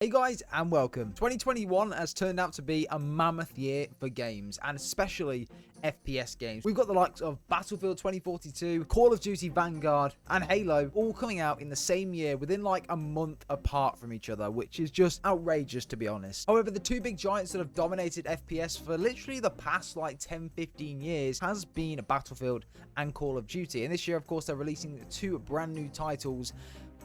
Hey guys and welcome. 2021 has turned out to be a mammoth year for games, and especially FPS games. We've got the likes of Battlefield 2042, Call of Duty Vanguard, and Halo all coming out in the same year within like a month apart from each other, which is just outrageous to be honest. However, the two big giants that have dominated FPS for literally the past like 10-15 years has been Battlefield and Call of Duty. And this year, of course, they're releasing two brand new titles,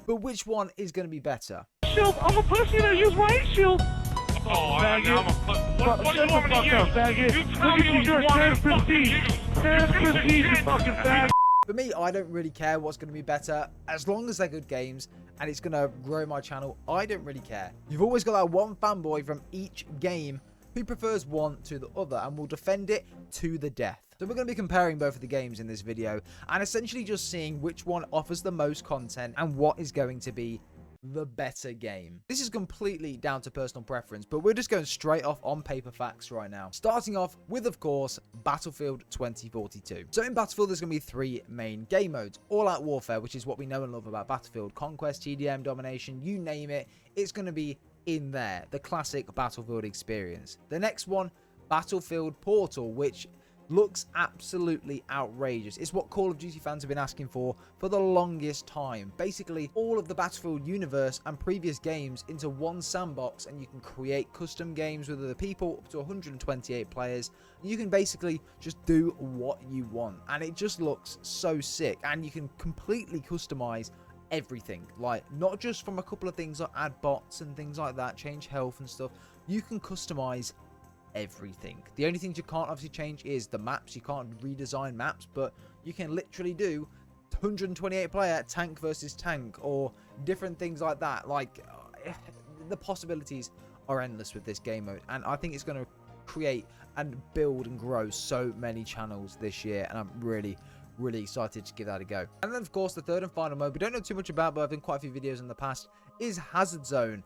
but which one is going to be better? Shield, I'm a pussy that use my heat shield. Oh, faggot. I'm a what do you want me to use? Faggot. You tell me what you want me to fucking 10-15, you fucking faggot. For me, I don't really care what's going to be better, as long as they're good games and it's going to grow my channel. I don't really care. You've always got that one fanboy from each game who prefers one to the other and will defend it to the death. So we're going to be comparing both of the games in this video and essentially just seeing which one offers the most content and what is going to be the better game. This is completely down to personal preference, but we're just going straight off on paper facts right now. Starting off with, of course, Battlefield 2042. So in Battlefield, there's going to be three main game modes. All-out warfare, which is what we know and love about Battlefield. Conquest, TDM, domination, you name it, it's going to be in there. The classic Battlefield experience. The next one, Battlefield Portal, which looks absolutely outrageous. It's what Call of Duty fans have been asking for the longest time. Basically, all of the Battlefield universe and previous games into one sandbox, and you can create custom games with other people up to 128 players. You can basically just do what you want, and it just looks so sick. And you can completely customize everything, like not just from a couple of things like add bots and things like that, change health and stuff. You can customize everything. The only things you can't obviously change is the maps. You can't redesign maps, but you can literally do 128 player tank versus tank or different things like that. Like the possibilities are endless with this game mode, and I think it's going to create and build and grow so many channels this year, and I'm really excited to give that a go. And then of course the third and final mode we don't know too much about, but I've done quite a few videos in the past, is Hazard Zone.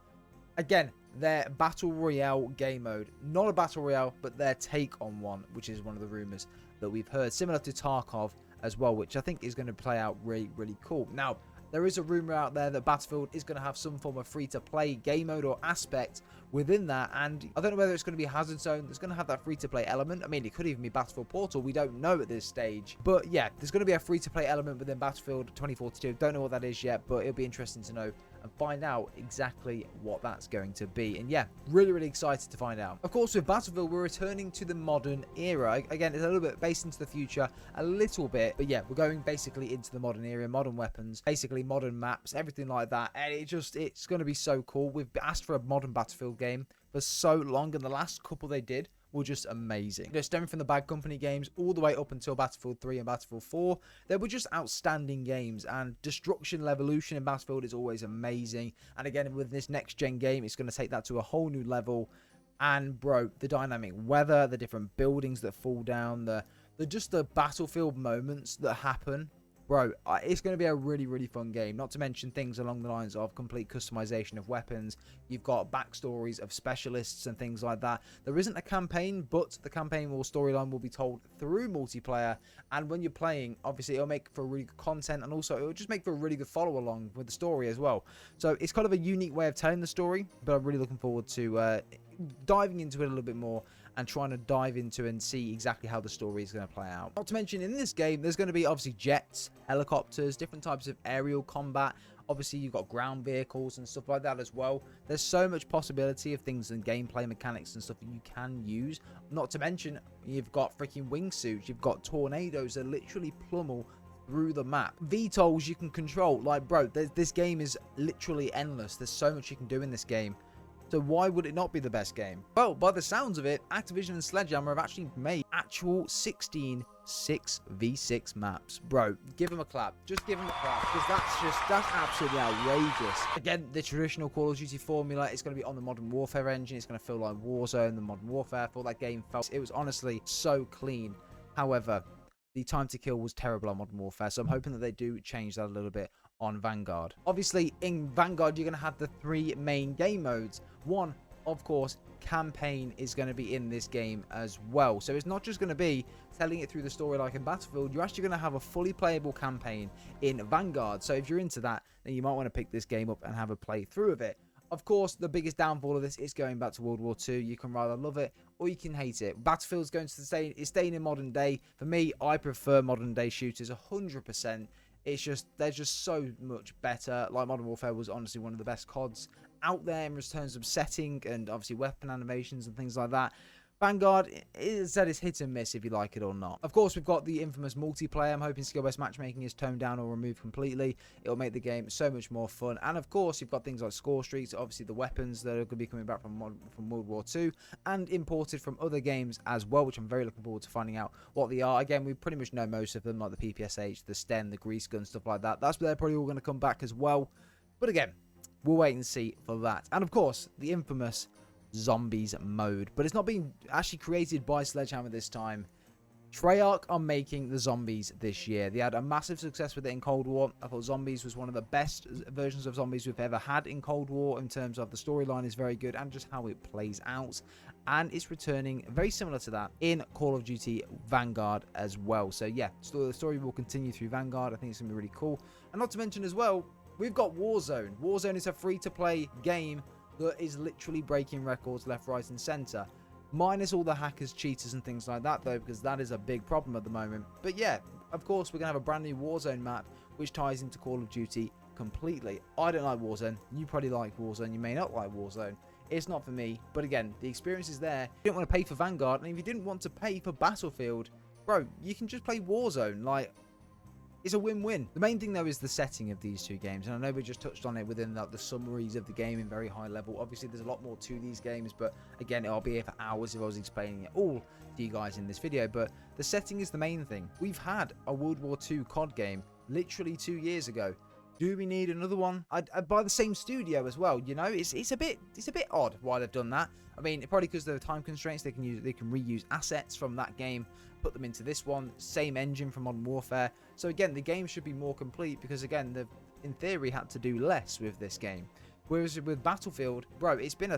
Again, their Battle Royale game mode. Not a Battle Royale, but their take on one, which is one of the rumors that we've heard. Similar to Tarkov as well, which I think is going to play out really cool. Now, there is a rumor out there that Battlefield is going to have some form of free-to-play game mode or aspect within that, and I don't know whether it's going to be Hazard Zone that's going to have that free-to-play element. I mean, it could even be Battlefield Portal. We don't know at this stage. But yeah, there's going to be a free-to-play element within Battlefield 2042. Don't know what that is yet, but it'll be interesting to know and find out exactly what that's going to be. And yeah, really excited to find out. Of course, with Battlefield, we're returning to the modern era. Again, it's a little bit based into the future, a little bit, but yeah, we're going basically into the modern era, modern weapons, basically modern maps, everything like that. And it's going to be so cool. We've asked for a modern Battlefield game for so long, and the last couple they did were just amazing. They're stemming from the Bad Company games all the way up until Battlefield 3 and Battlefield 4. They were just outstanding games, and Destruction Levolution in Battlefield is always amazing. And again, with this next gen game, it's going to take that to a whole new level. And bro, the dynamic weather, the different buildings that fall down, the just the Battlefield moments that happen. Bro, it's going to be a really fun game. Not to mention things along the lines of complete customization of weapons. You've got backstories of specialists and things like that. There isn't a campaign, but the campaign or storyline will be told through multiplayer. And when you're playing, obviously, it'll make for really good content. And also, it'll just make for a really good follow-along with the story as well. So it's kind of a unique way of telling the story. But I'm really looking forward to diving into it a little bit more and trying to dive into and see exactly how the story is going to play out. Not to mention, in this game, there's going to be obviously jets, helicopters, different types of aerial combat. Obviously, you've got ground vehicles and stuff like that as well. There's so much possibility of things and gameplay mechanics and stuff that you can use. Not to mention, you've got freaking wingsuits. You've got tornadoes that literally pummel through the map. VTOLs you can control. Like, bro, this game is literally endless. There's so much you can do in this game. So why would it not be the best game? Well, by the sounds of it, Activision and Sledgehammer have actually made actual 16 6v6 maps. Bro, give them a clap. Just give them a clap, because that's absolutely outrageous. Again, the traditional Call of Duty formula is going to be on the Modern Warfare engine. It's going to feel like Warzone, the Modern Warfare. For that game felt, it was honestly so clean. However, the time to kill was terrible on Modern Warfare, so I'm hoping that they do change that a little bit on Vanguard. Obviously, in Vanguard, you're going to have the three main game modes. One, of course, campaign is going to be in this game as well. So it's not just going to be telling it through the story like in Battlefield. You're actually going to have a fully playable campaign in Vanguard. So if you're into that, then you might want to pick this game up and have a play through of it. Of course, the biggest downfall of this is going back to World War II. You can rather love it or you can hate it. Battlefield's going to stay, it's staying in modern day. For me, I prefer modern day shooters 100%. It's just, they're just so much better. Like, Modern Warfare was honestly one of the best CODs out there in terms of setting and obviously weapon animations and things like that. Vanguard, it's hit and miss if you like it or not. Of course, we've got the infamous multiplayer. I'm hoping skill-based matchmaking is toned down or removed completely. It'll make the game so much more fun. And of course, you've got things like score streaks, obviously the weapons that are going to be coming back from World War II and imported from other games as well, which I'm very looking forward to finding out what they are. Again, we pretty much know most of them, like the PPSH, the Sten, the grease gun, stuff like that. That's where they're probably all going to come back as well. But again, we'll wait and see for that. And of course, the infamous zombies mode, but it's not being actually created by Sledgehammer this time. Treyarch are making the zombies this year. They had a massive success with it in Cold War. I thought Zombies was one of the best versions of Zombies we've ever had in Cold War, in terms of the storyline is very good and just how it plays out. And it's returning very similar to that in Call of Duty Vanguard as well. So yeah, the story will continue through Vanguard. I think it's going to be really cool. And not to mention as well, we've got Warzone. Warzone is a free-to-play game that is literally breaking records left, right, and center. Minus all the hackers, cheaters, and things like that, though, because that is a big problem at the moment. But yeah, of course, we're going to have a brand new Warzone map, which ties into Call of Duty completely. I don't like Warzone. You probably like Warzone. You may not like Warzone. It's not for me. But again, the experience is there. You don't want to pay for Vanguard, and if you didn't want to pay for Battlefield, bro, you can just play Warzone. Like, it's a win-win. The main thing, though, is the setting of these two games. And I know we just touched on it within the summaries of the game in very high level. Obviously, there's a lot more to these games. But again, I'll be here for hours if I was explaining it all to you guys in this video. But the setting is the main thing. We've had a World War II COD game literally 2 years ago. Do we need another one? By the same studio as well, you know? It's a bit odd why they've done that. I mean, probably because there are time constraints. They can reuse assets from that game, put them into this one. Same engine from Modern Warfare. So again, the game should be more complete because again, they've in theory had to do less with this game. Whereas with Battlefield, bro, it's been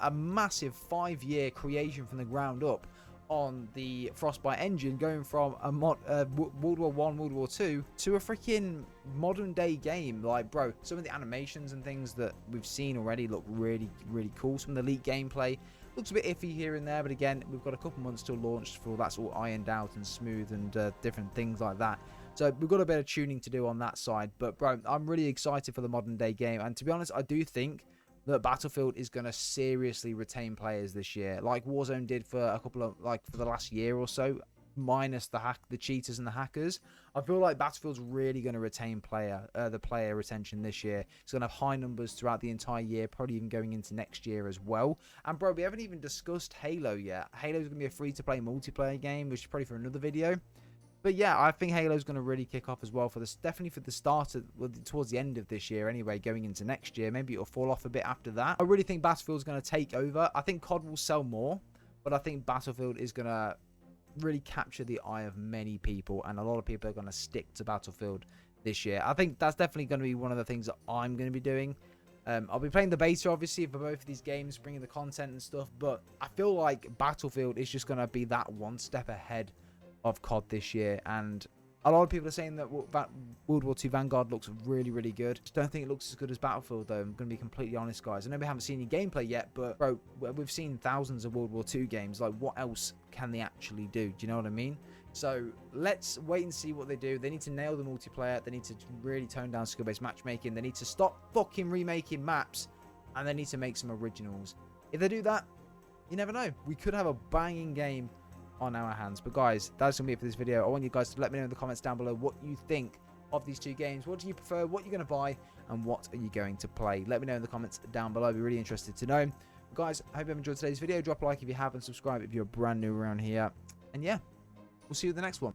a massive 5-year creation from the ground up on the Frostbite engine, going from a World War I, World War II to a freaking modern day game. Like, bro, some of the animations and things that we've seen already look really, really cool. Some of the elite gameplay looks a bit iffy here and there, but again, we've got a couple months till launch before that's all ironed out and smooth and different things like that. So we've got a bit of tuning to do on that side. But bro, I'm really excited for the modern day game, and to be honest, I do think that Battlefield is going to seriously retain players this year, like Warzone did for a couple of, like, for the last year or so, minus the cheaters and the hackers. I feel like Battlefield's really going to retain the player retention this year. It's going to have high numbers throughout the entire year, probably even going into next year as well. And bro, we haven't even discussed Halo yet. Halo's going to be a free-to-play multiplayer game, which is probably for another video. But yeah, I think Halo's going to really kick off as well for this, definitely for the start of, well, towards the end of this year anyway, going into next year. Maybe it'll fall off a bit after that. I really think Battlefield's going to take over. I think COD will sell more, but I think Battlefield is going to really capture the eye of many people, and a lot of people are going to stick to Battlefield this year. I think that's definitely going to be one of the things that I'm going to be doing. I'll be playing the beta, obviously, for both of these games, bringing the content and stuff, but I feel like Battlefield is just going to be that one step ahead of COD this year. And a lot of people are saying that World War II Vanguard looks really, really good. Just don't think it looks as good as Battlefield, though. I'm going to be completely honest, guys. I know we haven't seen any gameplay yet, but bro, we've seen thousands of World War II games. Like, what else can they actually do? Do you know what I mean? So let's wait and see what they do. They need to nail the multiplayer. They need to really tone down skill-based matchmaking. They need to stop fucking remaking maps, and they need to make some originals. If they do that, you never know. We could have a banging game on our hands. But guys, that's gonna be it for this video. I want you guys to let me know in the comments down below what you think of these two games. What do you prefer? What are you going to buy? And what are you going to play? Let me know in the comments down below. I'd be really interested to know. But guys, I hope you have enjoyed today's video. Drop a like if you have, and subscribe if you're brand new around here. And yeah, we'll see you in the next one.